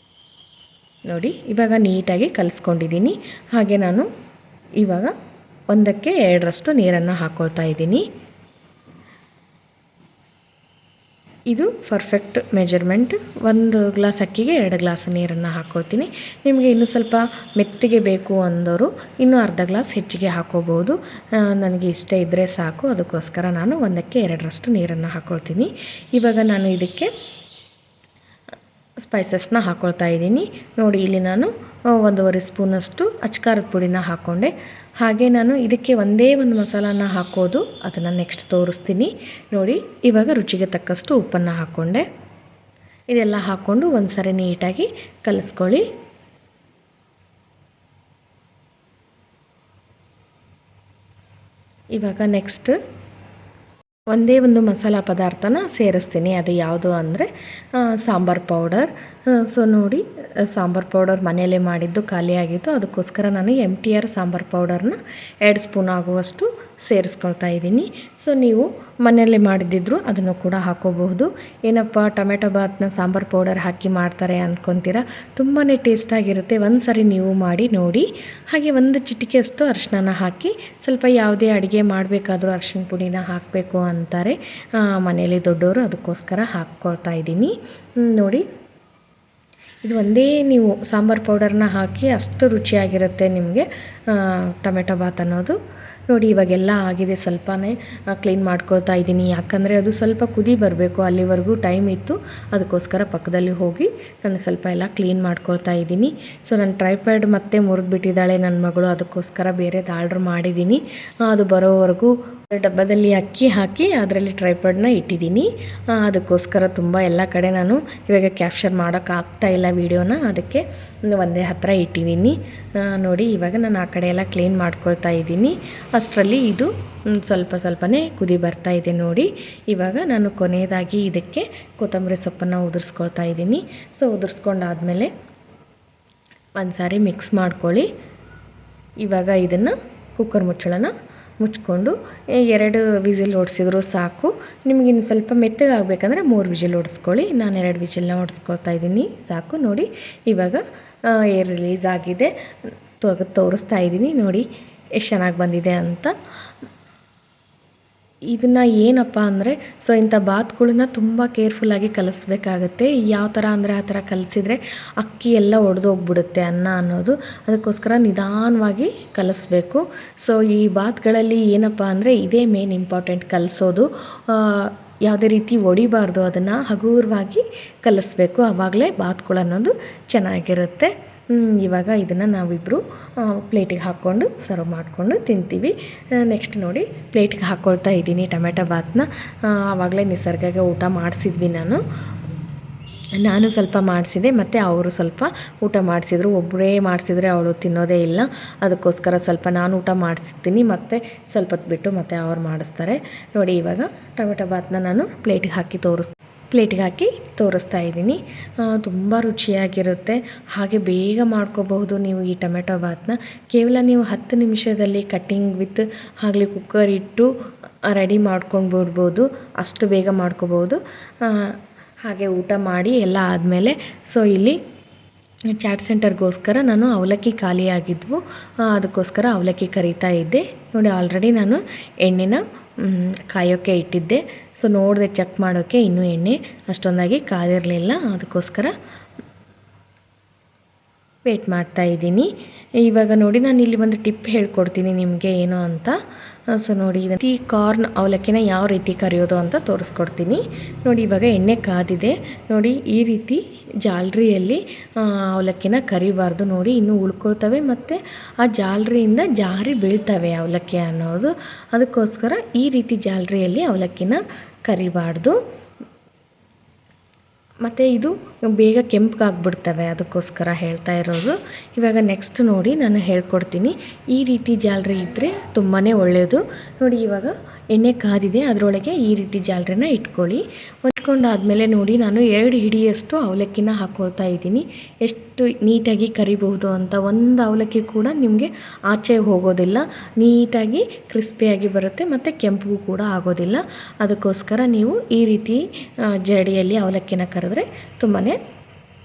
ನೋಡಿ ಇವಾಗ ನೀಟಾಗಿ ಕಲಿಸ್ಕೊಂಡಿದ್ದೀನಿ. ಹಾಗೆ ನಾನು ಇವಾಗ 1ಕ್ಕೆ 2ರಷ್ಟು ನೀರನ್ನು ಹಾಕ್ಕೊಳ್ತಾ ಇದ್ದೀನಿ. ಇದು ಪರ್ಫೆಕ್ಟ್ ಮೆಜರ್ಮೆಂಟ್. 1 ಗ್ಲಾಸ್ ಅಕ್ಕಿಗೆ 2 ಗ್ಲಾಸ್ ನೀರನ್ನು ಹಾಕ್ಕೊಳ್ತೀನಿ. ನಿಮಗೆ ಇನ್ನೂ ಸ್ವಲ್ಪ ಮೆತ್ತಗೆ ಬೇಕು ಅಂದವರು ಇನ್ನೂ ಅರ್ಧ ಗ್ಲಾಸ್ ಹೆಚ್ಚಿಗೆ ಹಾಕ್ಕೋಬೋದು. ನನಗೆ ಇಷ್ಟ ಇದ್ದರೆ ಸಾಕು, ಅದಕ್ಕೋಸ್ಕರ ನಾನು 1ಕ್ಕೆ 2ರಷ್ಟು ನೀರನ್ನು ಹಾಕ್ಕೊಳ್ತೀನಿ. ಇವಾಗ ನಾನು ಇದಕ್ಕೆ ಸ್ಪೈಸಸ್ನ ಹಾಕ್ಕೊಳ್ತಾ ಇದ್ದೀನಿ. ನೋಡಿ ಇಲ್ಲಿ ನಾನು 1.5 ಸ್ಪೂನಷ್ಟು ಅಚ್ಕಾರದ ಪುಡಿನ ಹಾಕ್ಕೊಂಡೆ. ಹಾಗೆ ನಾನು ಇದಕ್ಕೆ ಒಂದೇ ಒಂದು ಮಸಾಲಾನ ಹಾಕೋದು, ಅದನ್ನು ನೆಕ್ಸ್ಟ್ ತೋರಿಸ್ತೀನಿ. ನೋಡಿ ಇವಾಗ ರುಚಿಗೆ ತಕ್ಕಷ್ಟು ಉಪ್ಪನ್ನು ಹಾಕ್ಕೊಂಡೆ. ಇದೆಲ್ಲ ಹಾಕ್ಕೊಂಡು ಒಂದು ಸರಿ ನೀಟಾಗಿ ಕಲಿಸ್ಕೊಳ್ಳಿ. ಇವಾಗ ನೆಕ್ಸ್ಟ್ ಒಂದೇ ಒಂದು ಮಸಾಲ ಪದಾರ್ಥನ ಸೇರಿಸ್ತೀನಿ. ಅದು ಯಾವುದು ಅಂದರೆ ಸಾಂಬಾರು ಪೌಡರ್. ಸೊ ನೋಡಿ ಸಾಂಬಾರು ಪೌಡರ್ ಮನೆಯಲ್ಲೇ ಮಾಡಿದ್ದು ಖಾಲಿಯಾಗಿತ್ತು, ಅದಕ್ಕೋಸ್ಕರ ನಾನು MTR ಸಾಂಬಾರು ಪೌಡರ್ನ 2 ಸ್ಪೂನ್ ಆಗುವಷ್ಟು ಸೇರಿಸ್ಕೊಳ್ತಾ ಇದ್ದೀನಿ. ಸೊ ನೀವು ಮನೆಯಲ್ಲೇ ಮಾಡಿದ್ದಿದ್ರು ಅದನ್ನು ಕೂಡ ಹಾಕೋಬಹುದು. ಏನಪ್ಪ ಟೊಮೆಟೊ ಬಾತ್ನ ಸಾಂಬಾರು ಪೌಡರ್ ಹಾಕಿ ಮಾಡ್ತಾರೆ ಅಂದ್ಕೊತೀರಾ, ತುಂಬಾ ಟೇಸ್ಟಾಗಿರುತ್ತೆ. ಒಂದು ಸರಿ ನೀವು ಮಾಡಿ ನೋಡಿ. ಹಾಗೆ 1 ಚಿಟಿಕೆಯಷ್ಟು ಅರಿಶಿನ ಹಾಕಿ, ಸ್ವಲ್ಪ ಯಾವುದೇ ಅಡುಗೆ ಮಾಡಬೇಕಾದ್ರೂ ಅರಿಶಿನ ಪುಡಿನ ಹಾಕಬೇಕು ಅಂತಾರೆ ಮನೆಯಲ್ಲಿ ದೊಡ್ಡವರು, ಅದಕ್ಕೋಸ್ಕರ ಹಾಕ್ಕೊಳ್ತಾ ಇದ್ದೀನಿ. ನೋಡಿ ಇದು ಒಂದೇ ನೀವು ಸಾಂಬಾರು ಪೌಡರ್ನ ಹಾಕಿ ಅಷ್ಟು ರುಚಿಯಾಗಿರುತ್ತೆ ನಿಮಗೆ ಟೊಮೆಟೊ ಬಾತ್ ಅನ್ನೋದು. ನೋಡಿ ಇವಾಗೆಲ್ಲ ಆಗಿದೆ, ಸ್ವಲ್ಪನೇ ಕ್ಲೀನ್ ಮಾಡ್ಕೊಳ್ತಾ ಇದ್ದೀನಿ. ಯಾಕಂದರೆ ಅದು ಸ್ವಲ್ಪ ಕುದಿ ಬರಬೇಕು, ಅಲ್ಲಿವರೆಗೂ ಟೈಮ್ ಇತ್ತು, ಅದಕ್ಕೋಸ್ಕರ ಪಕ್ಕದಲ್ಲಿ ಹೋಗಿ ನಾನು ಸ್ವಲ್ಪ ಎಲ್ಲ ಕ್ಲೀನ್ ಮಾಡ್ಕೊಳ್ತಾ ಇದ್ದೀನಿ. ಸೊ ನನ್ನ ಟ್ರೈಪ್ಯಾಡ್ ಮತ್ತೆ ಮುರಿದ್ಬಿಟ್ಟಿದ್ದಾಳೆ ನನ್ನ ಮಗಳು, ಅದಕ್ಕೋಸ್ಕರ ಬೇರೆದು ಆರ್ಡ್ರ್ ಮಾಡಿದ್ದೀನಿ. ಅದು ಬರೋವರೆಗೂ ಡಬ್ಬದಲ್ಲಿ ಅಕ್ಕಿ ಹಾಕಿ ಅದರಲ್ಲಿ ಟ್ರೈಪ್ಯಾಡ್ನ ಇಟ್ಟಿದ್ದೀನಿ. ಅದಕ್ಕೋಸ್ಕರ ತುಂಬ ಎಲ್ಲ ಕಡೆ ನಾನು ಇವಾಗ ಕ್ಯಾಪ್ಚರ್ ಮಾಡೋಕ್ಕಾಗ್ತಾಯಿಲ್ಲ ವೀಡಿಯೋನ, ಅದಕ್ಕೆ ಒಂದೇ ಹತ್ತಿರ ಇಟ್ಟಿದ್ದೀನಿ. ನೋಡಿ ಇವಾಗ ನಾನು ಆ ಕಡೆ ಎಲ್ಲ ಕ್ಲೀನ್ ಮಾಡ್ಕೊಳ್ತಾ ಇದ್ದೀನಿ. ಅಷ್ಟರಲ್ಲಿ ಇದು ಸ್ವಲ್ಪನೇ ಕುದಿ ಬರ್ತಾ ಇದೆ. ನೋಡಿ ಇವಾಗ ನಾನು ಕೊನೆಯದಾಗಿ ಇದಕ್ಕೆ ಕೊತ್ತಂಬರಿ ಸೊಪ್ಪನ್ನು ಉದುರಿಸ್ಕೊಳ್ತಾ ಇದ್ದೀನಿ. ಸೊ ಉದುರಿಸ್ಕೊಂಡಾದಮೇಲೆ ಒಂದು ಸಾರಿ ಮಿಕ್ಸ್ ಮಾಡ್ಕೊಳ್ಳಿ. ಇವಾಗ ಇದನ್ನು ಕುಕ್ಕರ್ ಮುಚ್ಚಳನ ಮುಚ್ಕೊಂಡು 2 ವಿಸಿಲ್ ಹೊಡಿಸಿದ್ರು ಸಾಕು. ನಿಮಗಿನ್ನು ಸ್ವಲ್ಪ ಮೆತ್ತಗಾಗಬೇಕಂದ್ರೆ 3 ವಿಸಿಲ್ ಹೊಡಿಸ್ಕೊಳ್ಳಿ. ನಾನು 2 ವಿಸಿಲ್ನ ಹೊಡಿಸ್ಕೊಳ್ತಾ ಇದ್ದೀನಿ ಸಾಕು. ನೋಡಿ ಇವಾಗ ಏರ್ ರಿಲೀಸ್ ಆಗಿದೆ, ತೋರಿಸ್ತಾ ಇದ್ದೀನಿ. ನೋಡಿ ಎಷ್ಟು ಚೆನ್ನಾಗಿ ಬಂದಿದೆ ಅಂತ. ಇದನ್ನು ಏನಪ್ಪ ಅಂದರೆ ಸೊ ಇಂಥ ಬಾತ್ಗಳನ್ನ ತುಂಬ ಕೇರ್ಫುಲ್ಲಾಗಿ ಕಲಿಸ್ಬೇಕಾಗತ್ತೆ. ಯಾವ ಥರ ಅಂದರೆ ಆ ಥರ ಕಲಿಸಿದ್ರೆ ಅಕ್ಕಿ ಎಲ್ಲ ಒಡೆದೋಗ್ಬಿಡುತ್ತೆ ಅನ್ನ ಅನ್ನೋದು, ಅದಕ್ಕೋಸ್ಕರ ನಿಧಾನವಾಗಿ ಕಲಿಸ್ಬೇಕು. ಸೊ ಈ ಬಾತ್ಗಳಲ್ಲಿ ಏನಪ್ಪ ಅಂದರೆ ಇದೇ ಮೇನ್ ಇಂಪಾರ್ಟೆಂಟ್, ಕಲಿಸೋದು. ಯಾವುದೇ ರೀತಿ ಒಡಿಬಾರ್ದು, ಅದನ್ನು ಹಗುರವಾಗಿ ಕಲಿಸ್ಬೇಕು, ಆವಾಗಲೇ ಬಾತ್ಗಳು ಅನ್ನೋದು ಚೆನ್ನಾಗಿರುತ್ತೆ. ಇವಾಗ ಇದನ್ನು ನಾವಿಬ್ಬರು ಪ್ಲೇಟಿಗೆ ಹಾಕ್ಕೊಂಡು ಸರ್ವ್ ಮಾಡಿಕೊಂಡು ತಿಂತೀವಿ. ನೆಕ್ಸ್ಟ್ ನೋಡಿ ಪ್ಲೇಟಿಗೆ ಹಾಕ್ಕೊಳ್ತಾ ಇದ್ದೀನಿ ಟೊಮೆಟೊ ಬಾತನ್ನ. ಆವಾಗಲೇ ನಿಸರ್ಗಗೆ ಊಟ ಮಾಡಿಸಿದ್ವಿ. ನಾನು ಸ್ವಲ್ಪ ಮಾಡಿಸಿದೆ ಮತ್ತು ಅವರು ಸ್ವಲ್ಪ ಊಟ ಮಾಡಿಸಿದ್ರು. ಒಬ್ಬರೇ ಮಾಡಿಸಿದ್ರೆ ಅವಳು ತಿನ್ನೋದೇ ಇಲ್ಲ, ಅದಕ್ಕೋಸ್ಕರ ಸ್ವಲ್ಪ ನಾನು ಊಟ ಮಾಡಿಸ್ತೀನಿ ಮತ್ತು ಸ್ವಲ್ಪ ಹೊತ್ತು ಬಿಟ್ಟು ಮತ್ತೆ ಅವ್ರು ಮಾಡಿಸ್ತಾರೆ. ನೋಡಿ ಇವಾಗ ಟೊಮೆಟೊ ಬಾತನ್ನ ನಾನು ಪ್ಲೇಟಿಗೆ ಹಾಕಿ ತೋರಿಸ್ತಾ ಇದ್ದೀನಿ. ತುಂಬ ರುಚಿಯಾಗಿರುತ್ತೆ, ಹಾಗೆ ಬೇಗ ಮಾಡ್ಕೋಬಹುದು ನೀವು ಈ ಟೊಮೆಟೊ ಬಾತನ್ನ. ಕೇವಲ ನೀವು 10 ನಿಮಿಷದಲ್ಲಿ ಕಟ್ಟಿಂಗ್ ವಿತ್ ಆಗಲಿ ಕುಕ್ಕರ್ ಇಟ್ಟು ರೆಡಿ ಮಾಡ್ಕೊಂಡು ಬಿಡ್ಬೋದು, ಅಷ್ಟು ಬೇಗ ಮಾಡ್ಕೋಬೋದು. ಹಾಗೆ ಊಟ ಮಾಡಿ ಎಲ್ಲ ಆದಮೇಲೆ ಇಲ್ಲಿ ಚಾಟ್ ಸೆಂಟರ್ಗೋಸ್ಕರ ನಾನು ಅವಲಕ್ಕಿ ಖಾಲಿಯಾಗಿದ್ವು, ಅದಕ್ಕೋಸ್ಕರ ಅವಲಕ್ಕಿ ಕರಿತಾ ಇದ್ದೆ. ನೋಡಿ ಆಲ್ರೆಡಿ ನಾನು ಎಣ್ಣೆನ ಕಾಯೋಕ್ಕೆ ಇಟ್ಟಿದ್ದೆ. ನೋಡಿದೆ ಚೆಕ್ ಮಾಡೋಕ್ಕೆ ಇನ್ನೂ ಎಣ್ಣೆ ಅಷ್ಟೊಂದಾಗಿ ಕಾದಿರಲಿಲ್ಲ, ಅದಕ್ಕೋಸ್ಕರ ವೇಟ್ ಮಾಡ್ತಾ ಇದ್ದೀನಿ. ಇವಾಗ ನೋಡಿ ನಾನು ಇಲ್ಲಿ ಒಂದು ಟಿಪ್ ಹೇಳ್ಕೊಡ್ತೀನಿ ನಿಮಗೆ ಏನು ಅಂತ. ನೋಡಿ ಈ ಕಾರ್ನ್ ಅವಲಕ್ಕಿನ ಯಾವ ರೀತಿ ಕರಿಯೋದು ಅಂತ ತೋರಿಸ್ಕೊಡ್ತೀನಿ. ನೋಡಿ ಇವಾಗ ಎಣ್ಣೆ ಕಾದಿದೆ. ನೋಡಿ ಈ ರೀತಿ ಜಾಲರಿಯಲ್ಲಿ ಅವಲಕ್ಕಿನ ಕರಿಬಾರ್ದು. ನೋಡಿ ಇನ್ನೂ ಉಳ್ಕೊಳ್ತವೆ ಮತ್ತು ಆ ಜಾಲರಿಯಿಂದ ಜಾರಿ ಬೀಳ್ತವೆ ಅವಲಕ್ಕಿ ಅನ್ನೋದು, ಅದಕ್ಕೋಸ್ಕರ ಈ ರೀತಿ ಜಾಲರಿಯಲ್ಲಿ ಅವಲಕ್ಕಿನ ಕರಿಬಾರ್ದು. ಮತ್ತು ಇದು ಬೇಗ ಕೆಂಪಗಾಗ್ಬಿಡ್ತವೆ, ಅದಕ್ಕೋಸ್ಕರ ಹೇಳ್ತಾ ಇರೋದು. ಇವಾಗ ನೆಕ್ಸ್ಟ್ ನೋಡಿ ನಾನು ಹೇಳ್ಕೊಡ್ತೀನಿ. ಈ ರೀತಿ ಜಾಲರಿ ಇದ್ದರೆ ತುಂಬಾ ಒಳ್ಳೆಯದು. ನೋಡಿ ಇವಾಗ ಎಣ್ಣೆ ಕಾದಿದೆ, ಅದರೊಳಗೆ ಈ ರೀತಿ ಜಾಲರಿನ ಇಟ್ಕೊಳ್ಳಿ. ಇಟ್ಕೊಂಡಾದಮೇಲೆ ನೋಡಿ ನಾನು 2 ಹಿಡಿಯಷ್ಟು ಅವಲಕ್ಕಿನ ಹಾಕ್ಕೊಳ್ತಾ ಇದ್ದೀನಿ. ಎಷ್ಟು ನೀಟಾಗಿ ಕರಿಬಹುದು ಅಂತ. ಒಂದು ಅವಲಕ್ಕಿ ಕೂಡ ನಿಮಗೆ ಆಚೆ ಹೋಗೋದಿಲ್ಲ, ನೀಟಾಗಿ ಕ್ರಿಸ್ಪಿಯಾಗಿ ಬರುತ್ತೆ ಮತ್ತು ಕೆಂಪು ಕೂಡ ಆಗೋದಿಲ್ಲ. ಅದಕ್ಕೋಸ್ಕರ ನೀವು ಈ ರೀತಿ ಜಡಿಯಲ್ಲಿ ಅವಲಕ್ಕಿನ ಕರೆದ್ರೆ ತುಂಬಾ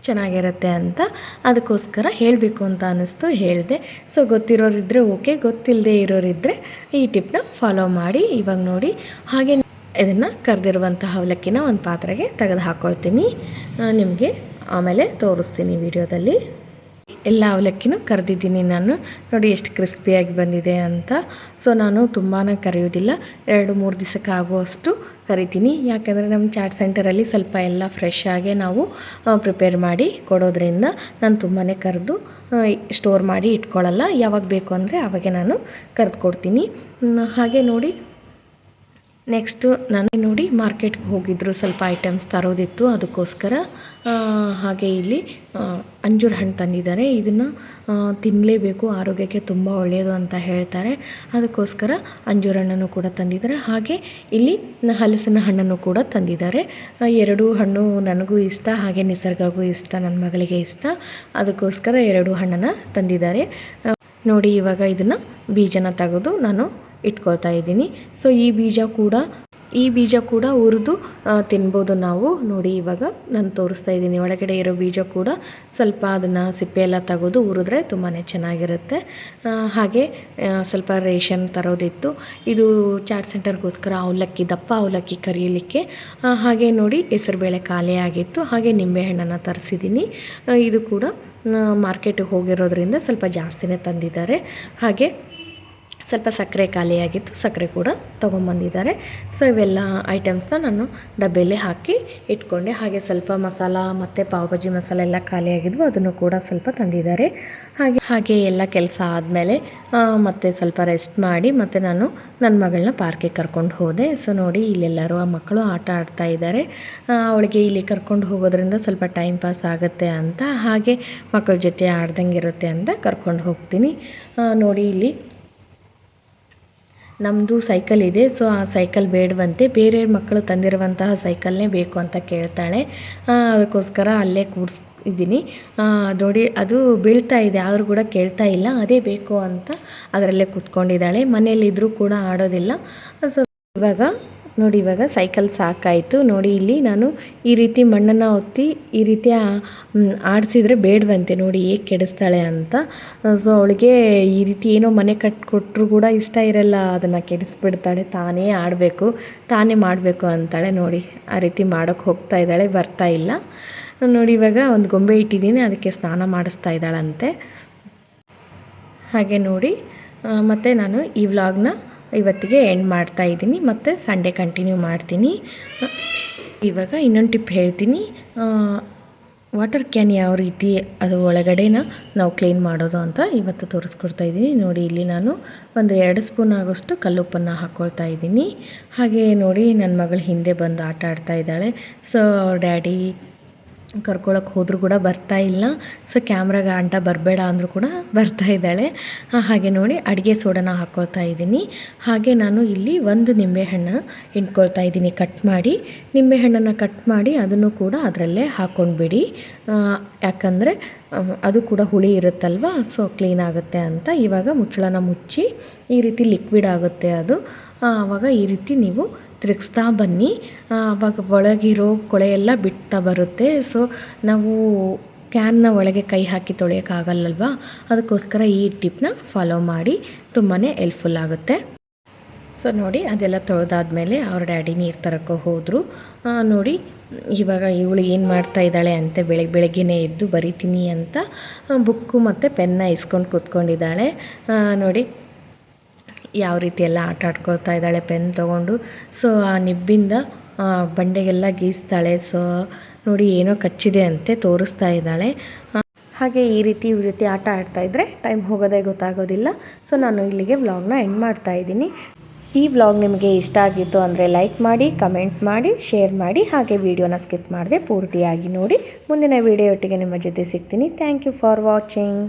ಚೆನ್ನಾಗಿರುತ್ತೆ ಅಂತ ಅದಕ್ಕೋಸ್ಕರ ಹೇಳಬೇಕು ಅಂತ ಅನ್ನಿಸ್ತು, ಹೇಳಿದೆ. ಗೊತ್ತಿರೋರಿದ್ದರೆ ಓಕೆ, ಗೊತ್ತಿಲ್ಲದೆ ಇರೋರಿದ್ದರೆ ಈ ಟಿಪ್ನ ಫಾಲೋ ಮಾಡಿ. ಇವಾಗ ನೋಡಿ ಹಾಗೆ ಇದನ್ನು ಕರೆದಿರುವಂತಹ ಅವಲಕ್ಕಿನ ಒಂದು ಪಾತ್ರೆಗೆ ತೆಗೆದು ಹಾಕ್ಕೊಳ್ತೀನಿ. ನಿಮಗೆ ಆಮೇಲೆ ತೋರಿಸ್ತೀನಿ ವಿಡಿಯೋದಲ್ಲಿ. ಎಲ್ಲ ಅವಲಕ್ಕಿನೂ ಕರೆದಿದ್ದೀನಿ ನಾನು. ನೋಡಿ ಎಷ್ಟು ಕ್ರಿಸ್ಪಿಯಾಗಿ ಬಂದಿದೆ ಅಂತ. ನಾನು ತುಂಬಾ ಕರೆಯೋದಿಲ್ಲ, 2-3 ದಿವಸಕ್ಕೆ ಆಗುವಷ್ಟು ಕರಿತೀನಿ. ಯಾಕೆಂದರೆ ನಮ್ಮ ಚಾಟ್ ಸೆಂಟರಲ್ಲಿ ಸ್ವಲ್ಪ ಎಲ್ಲ ಫ್ರೆಶ್ ಆಗಿ ನಾವು ಪ್ರಿಪೇರ್ ಮಾಡಿ ಕೊಡೋದ್ರಿಂದ ನಾನು ತುಂಬಾ ಕರೆದು ಸ್ಟೋರ್ ಮಾಡಿ ಇಟ್ಕೊಳ್ಳಲ್ಲ. ಯಾವಾಗ ಬೇಕು ಅಂದರೆ ಆವಾಗೆ ನಾನು ಕರೆದು ಕೊಡ್ತೀನಿ. ಹಾಗೆ ನೋಡಿ ನೆಕ್ಸ್ಟು ನಾನು ನೋಡಿ ಮಾರ್ಕೆಟ್ಗೆ ಹೋಗಿದ್ರು, ಸ್ವಲ್ಪ ಐಟಮ್ಸ್ ತರೋದಿತ್ತು, ಅದಕ್ಕೋಸ್ಕರ. ಹಾಗೆ ಇಲ್ಲಿ ಅಂಜೂರ ಹಣ್ಣು ತಂದಿದ್ದಾರೆ. ಇದನ್ನು ತಿನ್ನಲೇಬೇಕು, ಆರೋಗ್ಯಕ್ಕೆ ತುಂಬ ಒಳ್ಳೆಯದು ಅಂತ ಹೇಳ್ತಾರೆ, ಅದಕ್ಕೋಸ್ಕರ ಅಂಜೂರ ಹಣ್ಣನ್ನು ಕೂಡ ತಂದಿದ್ದಾರೆ. ಹಾಗೆ ಇಲ್ಲಿ ಹಲಸಿನ ಹಣ್ಣನ್ನು ಕೂಡ ತಂದಿದ್ದಾರೆ. 2 ಹಣ್ಣು ನನಗೂ ಇಷ್ಟ, ಹಾಗೆ ನಿಸರ್ಗಗೂ ಇಷ್ಟ, ನನ್ನ ಮಗಳಿಗೆ ಇಷ್ಟ, ಅದಕ್ಕೋಸ್ಕರ 2 ಹಣ್ಣನ್ನು ತಂದಿದ್ದಾರೆ. ನೋಡಿ ಇವಾಗ ಇದನ್ನು ಬೀಜನ ತೆಗೆದು ನಾನು ಇಟ್ಕೊಳ್ತಾ ಇದ್ದೀನಿ. ಈ ಬೀಜ ಕೂಡ ಹುರಿದು ತಿನ್ಬೋದು ನಾವು. ನೋಡಿ ಇವಾಗ ನಾನು ತೋರಿಸ್ತಾ ಇದ್ದೀನಿ. ಒಳಗಡೆ ಇರೋ ಬೀಜ ಕೂಡ ಸ್ವಲ್ಪ ಅದನ್ನು ಸಿಪ್ಪೆ ಎಲ್ಲ ತೆಗೆದು ಹುರಿದ್ರೆ ತುಂಬಾ ಚೆನ್ನಾಗಿರುತ್ತೆ. ಹಾಗೆ ಸ್ವಲ್ಪ ರೇಷನ್ ತರೋದಿತ್ತು. ಇದು ಚಾಟ್ ಸೆಂಟರ್ಗೋಸ್ಕರ ಅವಲಕ್ಕಿ, ದಪ್ಪ ಅವಲಕ್ಕಿ ಕರಿಯಲಿಕ್ಕೆ. ಹಾಗೆ ನೋಡಿ ಹೆಸರುಬೇಳೆ ಖಾಲಿ ಆಗಿತ್ತು, ಹಾಗೆ ನಿಂಬೆಹಣ್ಣನ್ನು ತರಿಸಿದ್ದೀನಿ. ಇದು ಕೂಡ ಮಾರ್ಕೆಟಿಗೆ ಹೋಗಿರೋದ್ರಿಂದ ಸ್ವಲ್ಪ ಜಾಸ್ತಿನೇ ತಂದಿದ್ದಾರೆ. ಹಾಗೆ ಸ್ವಲ್ಪ ಸಕ್ಕರೆ ಖಾಲಿಯಾಗಿತ್ತು, ಸಕ್ಕರೆ ಕೂಡ ತೊಗೊಂಬಂದಿದ್ದಾರೆ. ಇವೆಲ್ಲ ಐಟಮ್ಸ್ನ ನಾನು ಡಬ್ಬೆಯಲ್ಲಿ ಹಾಕಿ ಇಟ್ಕೊಂಡೆ. ಹಾಗೆ ಸ್ವಲ್ಪ ಮಸಾಲ ಮತ್ತು ಪಾವ್ ಭಾಜಿ ಮಸಾಲ ಎಲ್ಲ ಖಾಲಿಯಾಗಿದ್ವು, ಅದನ್ನು ಕೂಡ ಸ್ವಲ್ಪ ತಂದಿದ್ದಾರೆ. ಹಾಗೆ ಎಲ್ಲ ಕೆಲಸ ಆದಮೇಲೆ ಮತ್ತೆ ಸ್ವಲ್ಪ ರೆಸ್ಟ್ ಮಾಡಿ ಮತ್ತು ನಾನು ನನ್ನ ಮಗಳನ್ನ ಪಾರ್ಕಿಗೆ ಕರ್ಕೊಂಡು ಹೋದೆ. ನೋಡಿ ಇಲ್ಲೆಲ್ಲರೂ ಆ ಮಕ್ಕಳು ಆಟ ಆಡ್ತಾ ಇದ್ದಾರೆ. ಅವಳಿಗೆ ಇಲ್ಲಿ ಕರ್ಕೊಂಡು ಹೋಗೋದ್ರಿಂದ ಸ್ವಲ್ಪ ಟೈಮ್ ಪಾಸ್ ಆಗುತ್ತೆ ಅಂತ, ಹಾಗೆ ಮಕ್ಕಳ ಜೊತೆ ಆಡ್ದಂಗೆ ಇರುತ್ತೆ ಅಂತ ಕರ್ಕೊಂಡು ಹೋಗ್ತೀನಿ. ನೋಡಿ ಇಲ್ಲಿ ನಮ್ಮದು ಸೈಕಲ್ ಇದೆ. ಆ ಸೈಕಲ್ ಬೇಡವಂತೆ, ಬೇರೆ ಮಕ್ಕಳು ತಂದಿರುವಂತಹ ಸೈಕಲ್ನೇ ಬೇಕು ಅಂತ ಕೇಳ್ತಾಳೆ. ಅದಕ್ಕೋಸ್ಕರ ಅಲ್ಲೇ ಕೂರಿಸಿದ್ದೀನಿ. ನೋಡಿ ಅದು ಬೀಳ್ತಾ ಇದೆ, ಆದರೂ ಕೂಡ ಕೇಳ್ತಾ ಇಲ್ಲ, ಅದೇ ಬೇಕು ಅಂತ ಅದರಲ್ಲೇ ಕೂತ್ಕೊಂಡಿದ್ದಾಳೆ. ಮನೆಯಲ್ಲಿದ್ದರೂ ಕೂಡ ಆಡೋದಿಲ್ಲ. ಇವಾಗ ಸೈಕಲ್ ಸಾಕಾಯಿತು. ನೋಡಿ ಇಲ್ಲಿ ನಾನು ಈ ರೀತಿ ಮಣ್ಣನ್ನು ಒತ್ತಿ ಈ ರೀತಿ ಆಡಿಸಿದ್ರೆ ಬೇಡವಂತೆ, ನೋಡಿ ಹೇಗೆ ಕೆಡಿಸ್ತಾಳೆ ಅಂತ. ಅವಳಿಗೆ ಈ ರೀತಿ ಏನೋ ಮನೆ ಕಟ್ಟಿಕೊಟ್ರು ಕೂಡ ಇಷ್ಟ ಇರಲ್ಲ, ಅದನ್ನು ಕೆಡಿಸ್ಬಿಡ್ತಾಳೆ. ತಾನೇ ಆಡಬೇಕು, ತಾನೇ ಮಾಡಬೇಕು ಅಂತಾಳೆ. ನೋಡಿ ಆ ರೀತಿ ಮಾಡೋಕ್ಕೆ ಹೋಗ್ತಾ ಇದ್ದಾಳೆ, ಬರ್ತಾ ಇಲ್ಲ. ನೋಡಿ ಇವಾಗ ಒಂದು ಗೊಂಬೆ ಇಟ್ಟಿದ್ದೀನಿ, ಅದಕ್ಕೆ ಸ್ನಾನ ಮಾಡಿಸ್ತಾ ಇದ್ದಾಳಂತೆ. ಹಾಗೆ ನೋಡಿ ಮತ್ತು ನಾನು ಈ ವ್ಲಾಗ್ನ ಇವತ್ತಿಗೆ ಎಂಡ್ ಮಾಡ್ತಾ ಇದ್ದೀನಿ, ಮತ್ತು ಸಂಡೇ ಕಂಟಿನ್ಯೂ ಮಾಡ್ತೀನಿ. ಇವಾಗ ಇನ್ನೊಂದು ಟಿಪ್ ಹೇಳ್ತೀನಿ. ವಾಟರ್ ಕ್ಯಾನ್ ಯಾವ ರೀತಿ ಅದು ಒಳಗಡೆನ ನಾವು ಕ್ಲೀನ್ ಮಾಡೋದು ಅಂತ ಇವತ್ತು ತೋರಿಸ್ಕೊಡ್ತಾ ಇದ್ದೀನಿ. ನೋಡಿ, ಇಲ್ಲಿ ನಾನು ಒಂದು 2 ಸ್ಪೂನ್ ಆಗೋಷ್ಟು ಕಲ್ಲುಪ್ಪನ್ನು ಹಾಕ್ಕೊಳ್ತಾ ಇದ್ದೀನಿ. ಹಾಗೆ ನೋಡಿ, ನನ್ನ ಮಗಳು ಹಿಂದೆ ಬಂದು ಆಟ ಆಡ್ತಾ ಇದ್ದಾಳೆ. ಸೊ ಅವ್ರ ಡ್ಯಾಡಿ ಕರ್ಕೊಳಕ್ಕೆ ಹೋದರೂ ಕೂಡ ಬರ್ತಾ ಇಲ್ಲ. ಸೊ ಕ್ಯಾಮ್ರಾಗೆ ಅಂಟ ಬರಬೇಡ ಅಂದರೂ ಕೂಡ ಬರ್ತಾ ಇದ್ದಾಳೆ. ಹಾಗೆ ನೋಡಿ, ಅಡುಗೆ ಸೋಡಾನ ಹಾಕ್ಕೊಳ್ತಾ ಇದ್ದೀನಿ. ಹಾಗೆ ನಾನು ಇಲ್ಲಿ ಒಂದು ನಿಂಬೆಹಣ್ಣು ಹಿಂಡ್ಕೊಳ್ತಾ ಇದ್ದೀನಿ ಕಟ್ ಮಾಡಿ. ನಿಂಬೆಹಣ್ಣನ್ನು ಕಟ್ ಮಾಡಿ ಅದನ್ನು ಕೂಡ ಅದರಲ್ಲೇ ಹಾಕ್ಕೊಂಡ್ಬಿಡಿ, ಯಾಕಂದರೆ ಅದು ಕೂಡ ಹುಳಿ ಇರುತ್ತಲ್ವ, ಸೊ ಕ್ಲೀನ್ ಆಗುತ್ತೆ ಅಂತ. ಇವಾಗ ಮುಚ್ಚಳನ ಮುಚ್ಚಿ ಈ ರೀತಿ ಲಿಕ್ವಿಡ್ ಆಗುತ್ತೆ ಅದು. ಆವಾಗ ಈ ರೀತಿ ನೀವು ತಿರುಗಿಸ್ತಾ ಬನ್ನಿ, ಆವಾಗ ಒಳಗಿರೋ ಕೊಳೆ ಎಲ್ಲ ಬಿಡ್ತಾ ಬರುತ್ತೆ. ಸೊ ನಾವು ಕ್ಯಾನ್ನ ಒಳಗೆ ಕೈ ಹಾಕಿ ತೊಳೆಯೋಕ್ಕಾಗಲ್ಲಲ್ವ, ಅದಕ್ಕೋಸ್ಕರ ಈ ಟಿಪ್ನ ಫಾಲೋ ಮಾಡಿ, ತುಂಬಾ ಹೆಲ್ಪ್ಫುಲ್ ಆಗುತ್ತೆ. ಸೊ ನೋಡಿ, ಅದೆಲ್ಲ ತೊಳೆದಾದ್ಮೇಲೆ ಅವ್ರ ಡ್ಯಾಡಿ ನೀರು ತರಕ್ಕೆ ಹೋದರು. ನೋಡಿ, ಇವಾಗ ಇವಳು ಏನು ಮಾಡ್ತಾ ಇದ್ದಾಳೆ ಅಂತ ಬೆಳಗ್ಗೆನೇ ಎದ್ದು ಬರಿತೀನಿ ಅಂತ ಬುಕ್ಕು ಮತ್ತು ಪೆನ್ನ ಇಸ್ಕೊಂಡು ಕೂತ್ಕೊಂಡಿದ್ದಾಳೆ. ನೋಡಿ ಯಾವ ರೀತಿ ಎಲ್ಲ ಆಟ ಆಡ್ಕೊಳ್ತಾ ಇದ್ದಾಳೆ ಪೆನ್ ತೊಗೊಂಡು. ಸೊ ಆ ನಿಬ್ಬಿಂದ ಬಂಡೆಗೆಲ್ಲ ಗೀಸ್ತಾಳೆ. ಸೊ ನೋಡಿ, ಏನೋ ಕಚ್ಚಿದೆ ಅಂತೆ ತೋರಿಸ್ತಾ ಇದ್ದಾಳೆ. ಹಾಗೆ ಈ ರೀತಿ ಆಟ ಆಡ್ತಾಯಿದ್ರೆ ಟೈಮ್ ಹೋಗೋದೇ ಗೊತ್ತಾಗೋದಿಲ್ಲ. ಸೊ ನಾನು ಇಲ್ಲಿಗೆ ವ್ಲಾಗ್ನ ಎಂಡ್ ಮಾಡ್ತಾ ಇದ್ದೀನಿ. ಈ ವ್ಲಾಗ್ ನಿಮಗೆ ಇಷ್ಟ ಆಗಿತ್ತು ಅಂದರೆ ಲೈಕ್ ಮಾಡಿ, ಕಮೆಂಟ್ ಮಾಡಿ, ಶೇರ್ ಮಾಡಿ. ಹಾಗೆ ವಿಡಿಯೋನ ಸ್ಕಿಪ್ ಮಾಡದೆ ಪೂರ್ತಿಯಾಗಿ ನೋಡಿ. ಮುಂದಿನ ವಿಡಿಯೋ ಒಟ್ಟಿಗೆ ನಿಮ್ಮ ಜೊತೆ ಸಿಗ್ತೀನಿ. Thank you for watching.